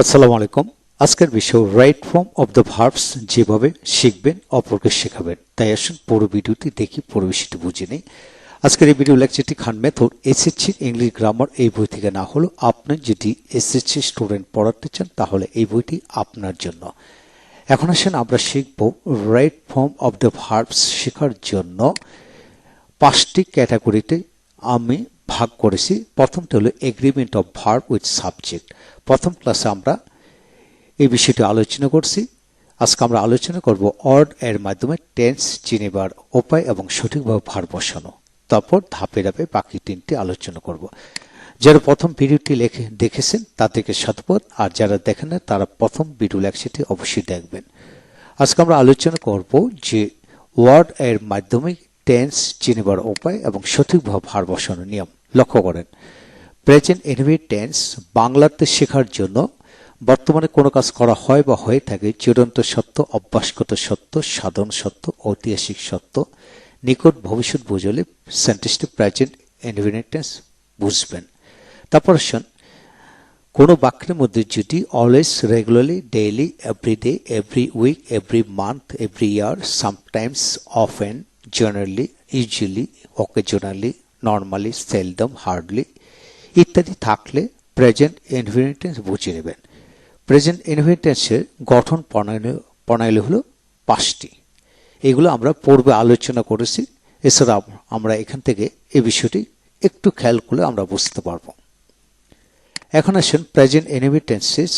আসসালামু আলাইকুম। আজকের বিষয় right form of the verbs, যেভাবে শিখবেন অপরকে শেখাবেন। তাই আসুন পুরো ভিডিওটি দেখি, পুরো বিষয়টি বুঝে নেই। আজকের এই ভিডিও লেকচারটি খান মেথড এসএসসি ইংলিশ গ্রামার এই বই থেকে না হলো আপনি যদি এসএসসি স্টুডেন্ট পড়াতে চান তাহলে এই বইটি আপনার জন্য। এখন আসেন আমরা শিখব right form of the verbs. শেখার জন্য 5টি ক্যাটাগরিতে আমি ভাগ করেছি। প্রথমটি হলো agreement of verb with subject. প্রথম ক্লাসে আমরা এই বিষয়টি আলোচনা করছি। আজকে আমরা আলোচনা করব অর্ড এর মাধ্যমে টেন্স চিনেবার উপায় এবং সঠিকভাবে ভার্ব বসানো। তারপর ধাপে ধাপে বাকি 3টি আলোচনা করব। যারা প্রথম ভিডিওটি দেখেছেন তাদেরকে সাধুবাদ, আর যারা দেখেন না তারা প্রথম ভিডিও লেকচারটি অবশ্যই দেখবেন। আজকে আমরা আলোচনা করব যে ওয়ার্ড এর মাধ্যমে টেন্স চিনেবার উপায় এবং সঠিকভাবে ভার্ব বসানোর নিয়ম। লক্ষ্য করেন, প্রেজেন্ট ইনডিফিনিট টেন্স বাংলাতে শেখার জন্য বর্তমানে কোনো কাজ করা হয় বা হয়ে থাকে চিরন্ত সত্য, অভ্যাসগত সত্য, সাধারণ সত্য, ঐতিহাসিক সত্য, নিকট ভবিষ্যৎ বুঝলে সেন্টেন্সটি প্রেজেন্ট ইনডিফিনিট টেন্স বুঝবেন। তারপর আসুন, কোনো বাক্যের মধ্যে যদি always, regularly, daily, everyday, every week, every month, every year, sometimes, often, generally, usually, occasionally, normally, seldom, hardly ইত্যাদি থাকলে প্রেজেন্ট ইনডিফিনিট টেন্স বুঝে নেবেন। প্রেজেন্ট ইনডিফিনিট টেন্সের গঠন প্রণালী হলো 5টি। এগুলো আমরা পূর্বে আলোচনা করেছি। এছাড়া আমরা এখান থেকে এই বিষয়টি একটু খেয়াল করলে আমরা বুঝতে পারবো। এখন আসেন, প্রেজেন্ট ইনডিফিনিট টেন্সের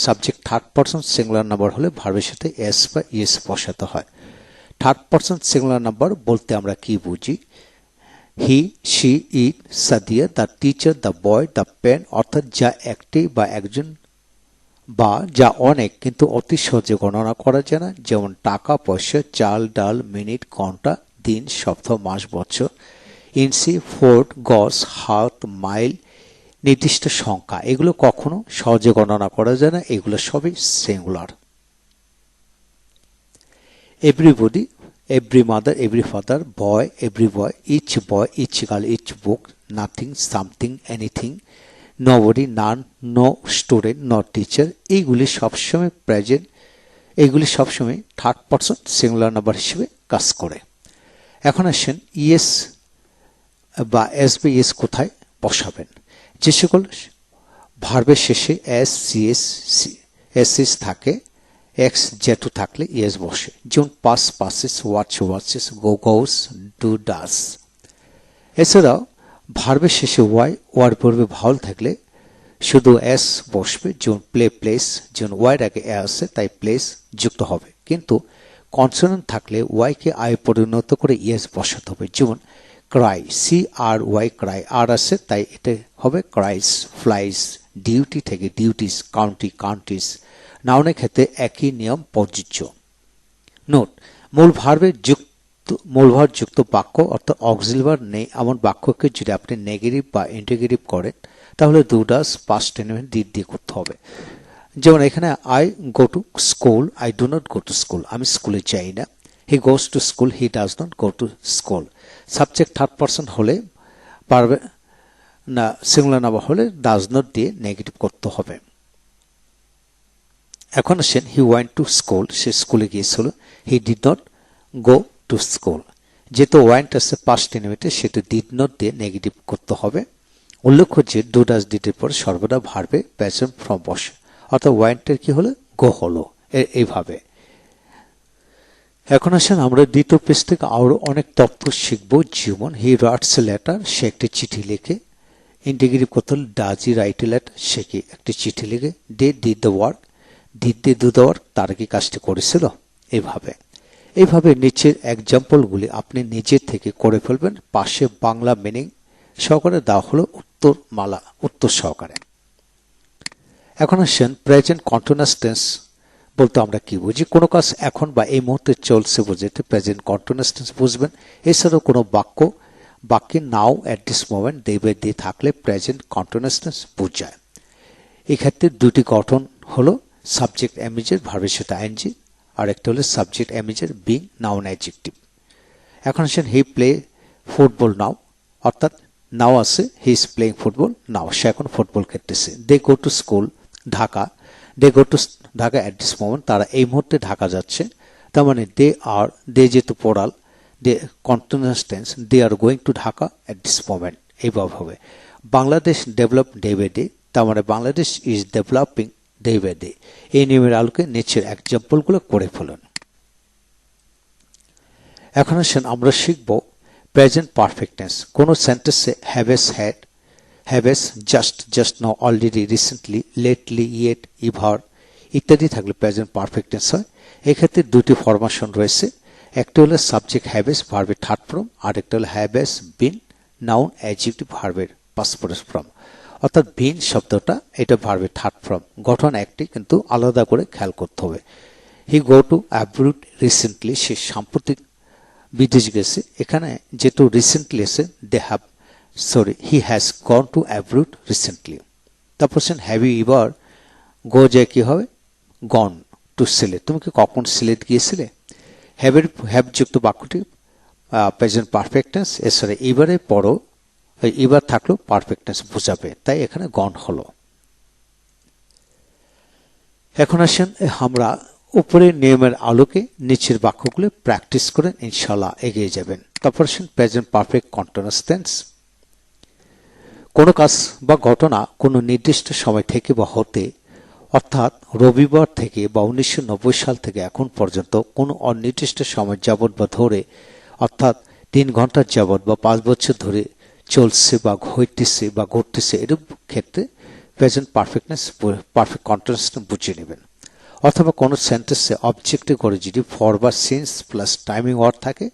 subject third person singular number হলে ভার্বের সাথে এস বা ইএস বসাতে হয়। থার্ড পারসন সিঙ্গুলার নাম্বার বলতে আমরা কি বুঝি? He, she, it, Sadia, the teacher, the boy, the pen, অর্থাৎ যা একটি বা একজন বা যা অনেক কিন্তু অতি সহজে গণনা করা যায় না, যেমন টাকা, পয়সা, চাল, ডাল, মিনিট, ঘন্টা, দিন, সপ্তাহ, মাস, বছর, ইঞ্চি, ফুট, গজ, হাত, মাইল, নির্দিষ্ট সংখ্যা, এগুলো কখনো সহজে গণনা করা যায় না, এগুলো সবই singular. Everybody, every mother, every father, boy, every boy, each girl, each book, nothing, something, anything, nobody, none, no student, no teacher, এইগুলি সবসময় প্রেজেন্ট, এইগুলি সবসময় থার্ড পারসন সিঙ্গুলার নাম্বার হিসেবে কাজ করে। এখন আসেন, ইএস বা এস বা ইএস কোথায় বসাবেন? যে সকল ভার্বের শেষে এস, সিএস, এসএস থাকে, এক্স, জেটু থাকলে ইএস বসে। যেমন pass, passes, watch, watches, go, goes, do, does. এছাড়াও ভার্বের শেষে ওয়াই, ওয়ার পূর্বে ভাওয়াল থাকলে শুধু এস বসবে। যেমন প্লে, প্লেস, যেমন ওয়াইয়ের আগে এ আছে তাই প্লেস যুক্ত হবে। কিন্তু কনসোনেন্ট থাকলে ওয়াইকে আই পরিণত করে ইএস বসাতে হবে। যেমন ক্রাই, সি আর ওয়াই, ক্রাই, আর আছে তাই এটা হবে ক্রাইস। ফ্লাইস, ডিউটি থেকে ডিউটিস, কাউন্টি, কাউন্টিস। নাউনের ক্ষেত্রে একই নিয়ম প্রযোজ্য। নোট, মূল ভার্ব যুক্ত বাক্য অর্থাৎ অক্সিলারি ভার্ব নেই এমন বাক্যকে যদি আপনি নেগেটিভ বা ইন্টিগ্রেটিভ করেন তাহলে ডু, ডাজ, পাস্ট টেন্স দিয়ে করতে হবে। যেমন এখানে I go to school, I do not go to school, আমি স্কুলে যাই না। He goes to school, he does not go to school. Subject third person হলে পারবে না, সিঙ্গুলার নাম্বার হলে ডাজ নট দিয়ে নেগেটিভ করতে হবে। এখন আসেন, হি ওয়েন্ট টু স্কুল, সে স্কুলে গিয়েছিল। He did not go to school. যেহেতু ওয়েন্ট আছে পাস্ট টেন্সে সেটা ডিড নট দিয়ে নেগেটিভ করতে হবে। উল্লেখ্য যে ডু, ডাজ, ডিডের পর সর্বদা ভার্বে প্রেজেন্ট ফর্ম বসে, অর্থাৎ ওয়েন্টের কি হলো, গো হলো, এইভাবে। এখন আসেন, আমরা দ্বিতীয় পেজ থেকে আরো অনেক তথ্য শিখবো। যেমন হি রাইটস এ লেটার, সে একটি চিঠি লেখে। ইন্টিগ্রেটিভ করতে হলে does he write a letter, সে কি একটি চিঠি লেখে। They did the work, did they do the work, তারা কি কাজটি করেছিল। এইভাবে নিচের এক্সাম্পলগুলি আপনি নিজের থেকে করে ফেলবেন। পাশে বাংলা মিনিং সহকারে দেওয়া হলো উত্তর সহকারে। এখন আসেন, প্রেজেন্ট কন্টিনিউয়াস টেন্স বলতে আমরা কি বুঝি? কোনো কাজ এখন বা এই মুহূর্তে চলছে বোঝাতে প্রেজেন্ট কন্টিনিউয়াস টেন্স বুঝবেন। এছাড়াও কোনো বাক্যে now, at this moment, day by day থাকলে প্রেজেন্ট কন্টিনিউয়াস টেন্স বোঝায়। এক্ষেত্রে দুটি গঠন হলো সাবজেক্ট অ্যামিজের ভার্বের সাথে আইএনজি, আর একটা হলো সাবজেক্ট অ্যামিজের বিং নাউন অ্যাডজেক্টিভ। এখন আসেন, হি প্লে ফুটবল নাও, অর্থাৎ নাও আছে, he is playing football now, সে এখন ফুটবল খেলতেছে। They go to school Dhaka, they go to Dhaka at this moment, তারা এই মুহূর্তে ঢাকা যাচ্ছে। তার মানে দে যেহেতু পড়াল, the continuous tense, they are going to Dhaka at this moment, এইভাবে হবে। Bangladesh develop day by day, তার মানে Bangladesh is developing day by day. এই নিয়মের আলোকে নিচের এক্সাম্পলগুলো করে ফেলুন। এখন আসেন আমরা শিখব প্রেজেন্ট পারফেক্ট টেন্স। কোনো সেন্টেন্সে haves, had, haves, just now, already, recently, lately, yet, ever ইত্যাদি থাকলে প্রেজেন্ট পারফেক্ট টেন্স হয়। এক্ষেত্রে দুটি ফরমেশন রয়েছে, একটা হলো সাবজেক্ট হ্যাভেস ভার্বের থার্ড ফর্ম, আর একটা হলো হ্যাভেস বিন নাউন অ্যাডজেক্টিভ ভার্বের পাসপোর্ট ফর্ম। অর্থাৎ বিন শব্দটা এটা ভার্বের থার্ড ফর্ম, গঠন একটি কিন্তু আলাদা করে খেয়াল করতে হবে। হি গো টু অ্যাব্রুড রিসেন্টলি, সে সাম্প্রতিক বিদেশ গেছে। এখানে যেহেতু রিসেন্টলি এসে he has gone to অ্যাব্রুড recently. তারপর হ্যাভ ইউ এভার, গো যায় কি হবে, গন টু সিলেট, তুমি কি কখন সিলেট গিয়েছিলে। হ্যাভ যুক্ত বাক্যটি প্রেজেন্ট পারফেক্ট টেন্স, এছাড়া এবারে পরও এবার থাকলেও পারফেক্ট টেন্স বোঝাবে, তাই এখানে গন হলো। এখন আসেন আমরা উপরের নিয়মের আলোকে নিচের বাক্যগুলো প্র্যাকটিস করেন, ইনশাআল্লাহ এগিয়ে যাবেন। তারপর আসেন প্রেজেন্ট পারফেক্ট কন্টিনিউয়াস টেন্স। কোনো কাজ বা ঘটনা কোনো নির্দিষ্ট সময় থেকে বা হতে, অর্থাৎ রবিবার থেকে বা 1990 সাল থেকে এখন পর্যন্ত কোনো অনির্দিষ্ট সময় যাবৎ বা ধরে, অর্থাৎ 3 ঘন্টার যাবৎ বা 5 বছর ধরে চলছে বা হইতেছে বা ঘটতেছে, এরূপ ক্ষেত্রে প্রেজেন্ট পারফেক্টনেস পারফেক্ট কন্টিনিউয়াস বুঝিয়ে নেবেন। অথবা কোনো সেন্টেন্সে অবজেক্টে করে যদি ফর বা সিন্স প্লাস টাইমিং ওয়ার্ড থাকে,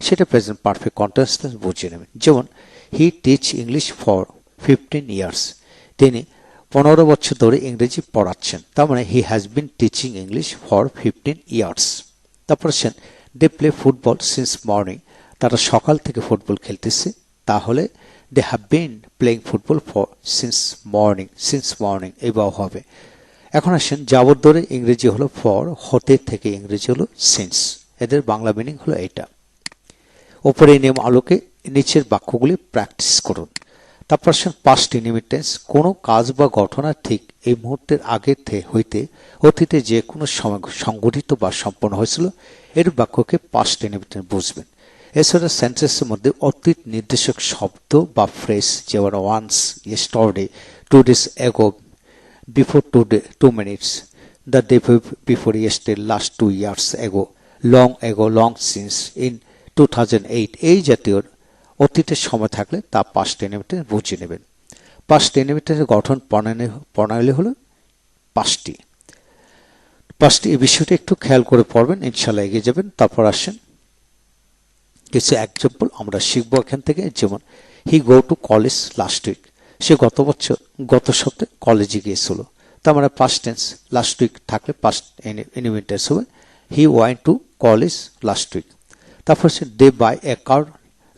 সেটা প্রেজেন্ট পারফেক্ট কন্টিনিউয়াস বুঝিয়ে নেবেন। যেমন he teach English for 15 years, তিনি 15 বছর ধরে ইংরেজি পড়াচ্ছেন। তার মানে he has been teaching English for 15 years. তারপর আসেন they play football since morning, তারা সকাল থেকে ফুটবল খেলতেছে, তাহলে they have been playing football for since morning এইভাবে হবে। এখন আসেন যাবৎ ধরে ইংরেজি হলো ফর, হতে থেকে ইংরেজি হলো সিন্স, এদের বাংলা মিনিং হলো এটা। ওপরে নিয়ম আলোকে নিচের বাক্যগুলি প্র্যাকটিস করুন। তারপর আসেন পাস্ট ইনডিফিনিট টেন্স। কোনো কাজ বা ঘটনা ঠিক এই মুহূর্তের আগে হইতে অতীতে যে কোনো সময় সংঘটিত বা সম্পন্ন হয়েছিল, এর বাক্যকে পাস্ট ইনডিফিনিট টেন্স বুঝবেন। এছাড়া সেন্টেন্সের মধ্যে অতীত নির্দেশক শব্দ বা ফ্রেজ, যেমন once, yesterday, 2 days ago, before 2 minutes, the day before yesterday, last 2 years ago, long since, in 2008, এই জাতীয় অতীতের সময় থাকলে তা পাস্ট ইনডিফিনিট টেন্স বুঝিয়ে নেবেন। পাস্ট ইনডিফিনিট টেন্সের গঠন প্রণালী হলো পাঁচটি। এই বিষয়টা একটু খেয়াল করে পড়বেন, ইনশাআল্লাহ এগিয়ে যাবেন। তারপর আসেন কিছু এক্সাম্পল আমরা শিখবো এখান থেকে। যেমন he go to college last week, সে গত সপ্তাহে কলেজে গিয়েছিল। তার মানে পাস্ট টেন্স, লাস্ট উইক থাকলে পাস্ট ইনডিফিনিট টেন্স হবে he went to college last week. তারপর হচ্ছে they by a car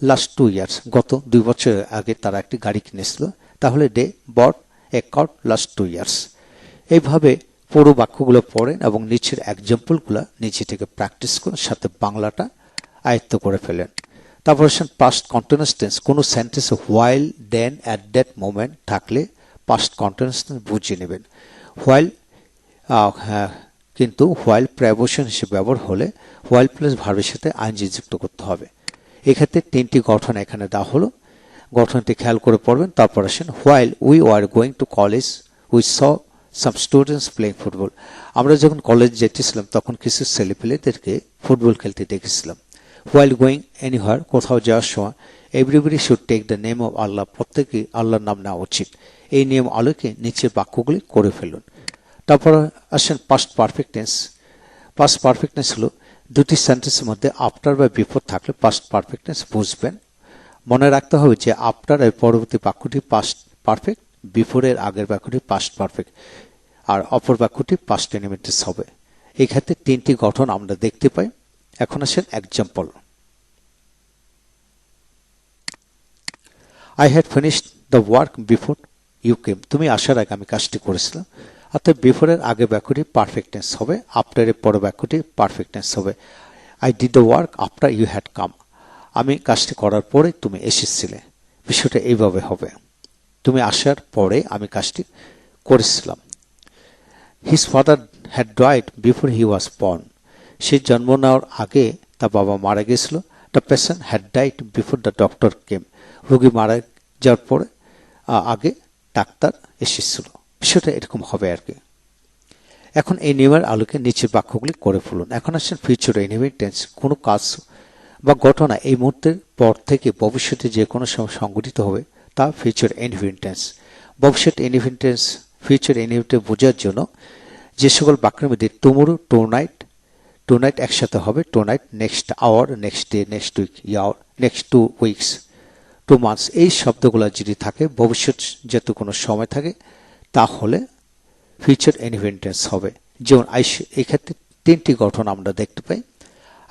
last 2 years, গত 2 বছর আগে তারা একটি গাড়ি কিনেছিল, তাহলে দে বট এ কার লাস্ট 2 years। এইভাবে পুরো বাক্যগুলো পড়েন এবং নিচের এক্সাম্পলগুলো নিচে থেকে প্র্যাকটিস করুন, সাথে বাংলাটা আয়ত্ত করে ফেলেন। তারপর আসেন পাস্ট কন্টিনিউয়াস টেন্স। কোনো সেন্টেন্সে while, then, at that moment থাকলে পাস্ট কন্টিনিউয়াস টেন্স বুঝিয়ে নেবেন। হোয়াইল কিন্তু হোয়াইল প্রেপোজিশন হিসেবে ব্যবহার হলে হোয়াইল প্লাস ভার্বের সাথে আইএনজি যুক্ত করতে হবে। এক্ষেত্রে 3টি গঠন এখানে দেওয়া হলো, গঠনটি খেয়াল করে পড়বেন। তারপর আসেন while we were going to college we saw some students playing football, আমরা যখন কলেজ যেতেছিলাম তখন কিছু ছেলেপেলেদেরকে ফুটবল খেলতে দেখেছিলাম। হোয়াইল গোয়িং এনিহার, কোথাও যাওয়ার সময় everybody should take the name of Allah, প্রত্যেকেই আল্লাহর নাম নেওয়া উচিত। এই নিয়ম আলোকে নিচের বাক্যগুলি করে ফেলুন। তারপর আসেন past perfect tense. Past perfect tense হলো দুটি সেন্টেন্সের মধ্যে আফটার বা বিফোর থাকলে পাস্ট পারফেক্ট টেন্স বুঝবেন। মনে রাখতে হবে যে আফটার এর পরবর্তী বাক্যটি পাস্ট পারফেক্ট, বিফোরের আগের বাক্যটি পাস্ট পারফেক্ট, আর অপর বাক্যটি পাস্ট ইনডিফিনিট টেন্স হবে। এই ক্ষেত্রে 3টি গঠন আমরা দেখতে পাই। এখন আসেন example. I had finished the work before you came, তুমি আসার আগে আমি কাজটি করেছিলাম। অর্থাৎ বিফোরের আগে বাক্যটি পারফেক্ট টেন্স হবে, আফটারের পর বাক্যটি পারফেক্ট টেন্স হবে। I did the work after you had come, আমি কাজটি করার পরে তুমি এসেছিলে। বিষয়টা এইভাবে হবে, তুমি আসার পরে আমি কাজটি করেছিলাম। His father had died before he was born. সে জন্ম নেওয়ার আগে তার বাবা মারা গেছিল। The patient had died before the doctor came. রোগী মারা যাওয়ার পরে আগে ডাক্তার এসেছিল। বিষয়টা এরকম হবে আর কি। এখন এই নিয়মের আলোকে নিচের বাক্যগুলি করে ফেলুন। এখন আসেন ফিউচার ইনডিফিনিট টেন্স। কোনো কাজ বা ঘটনা এই মুহূর্তের পর থেকে ভবিষ্যতে যে কোনো সময় সংঘটিত হবে তা ফিউচার ইনডিফিনিট টেন্স। ভবিষ্যৎ ইনডিফিনিট টেন্স ফিউচার ইনডিফিনিট বোঝার জন্য যে সকল বাক্যের মধ্যে টুমোরো, টুনাইট একসাথে হবে, tonight, next hour, next day, next week, year, next 2 weeks, 2 months, এই শব্দগুলো যদি থাকে ভবিষ্যৎ যত কোনো সময় থাকে তাহলে ফিউচার ইনডিফিনিট টেন্স হবে। যেমন এই ক্ষেত্রে 3টি গঠন আমরা দেখতে পাই।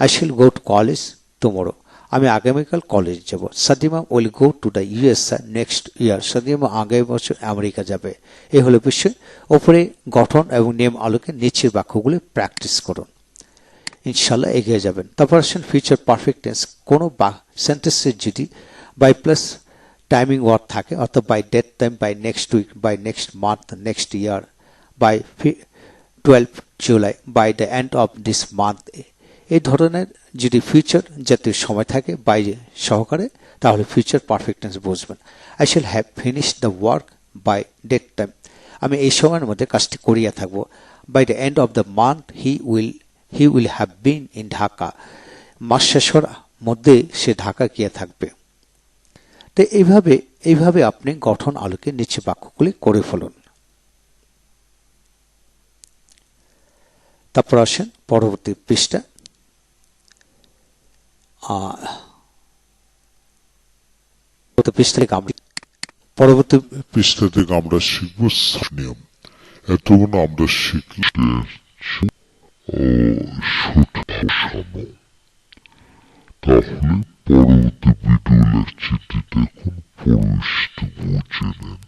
আই শিল গো টু কলেজ টুমোরো, আমি আগামীকাল কলেজ যাব। Sadima will go to the USA next year, Sadima আগামী বছর আমেরিকা যাবে। এই হলো বিষয়। ওপরে গঠন এবং নিয়ম আলোকে নিচের বাক্যগুলি প্র্যাকটিস করুন, ইনশাল্লাহ এগিয়ে যাবেন। তারপর আসেন ফিউচার পারফেক্ট টেন্স। কোনো সেন্টেন্সের যদি বাই প্লাস টাইমিং ওয়ার্ড থাকে, অর্থাৎ by date time, by next week, by next month, next year, by 12 July, by the end of this month, এই ধরনের যদি ফিউচার জাতীয় সময় থাকে বাই সহকারে তাহলে ফিউচার পারফেক্ট টেন্স বুঝবেন। I shall have finish the work by date time, আমি এই সময়ের মধ্যে কাজটি করিয়া থাকবো। By the end of the month he will have been in Dhaka, মাস শেষের মধ্যে সে ঢাকা গিয়ে থাকবে। তো এইভাবে আপনি গঠন আলোকে নিচে বাক্যগুলি করে ফেলুন। তারপর আসেন পরবর্তী পৃষ্ঠা। পরবর্তী পৃষ্ঠা থেকে আমরা শিখব নিয়ম। এতক্ষণ আমরা শিখলে তাহলে পরবর্তী ভিডিও লেকচারটি দেখুন, পরিবেশটি বুঝে নেন।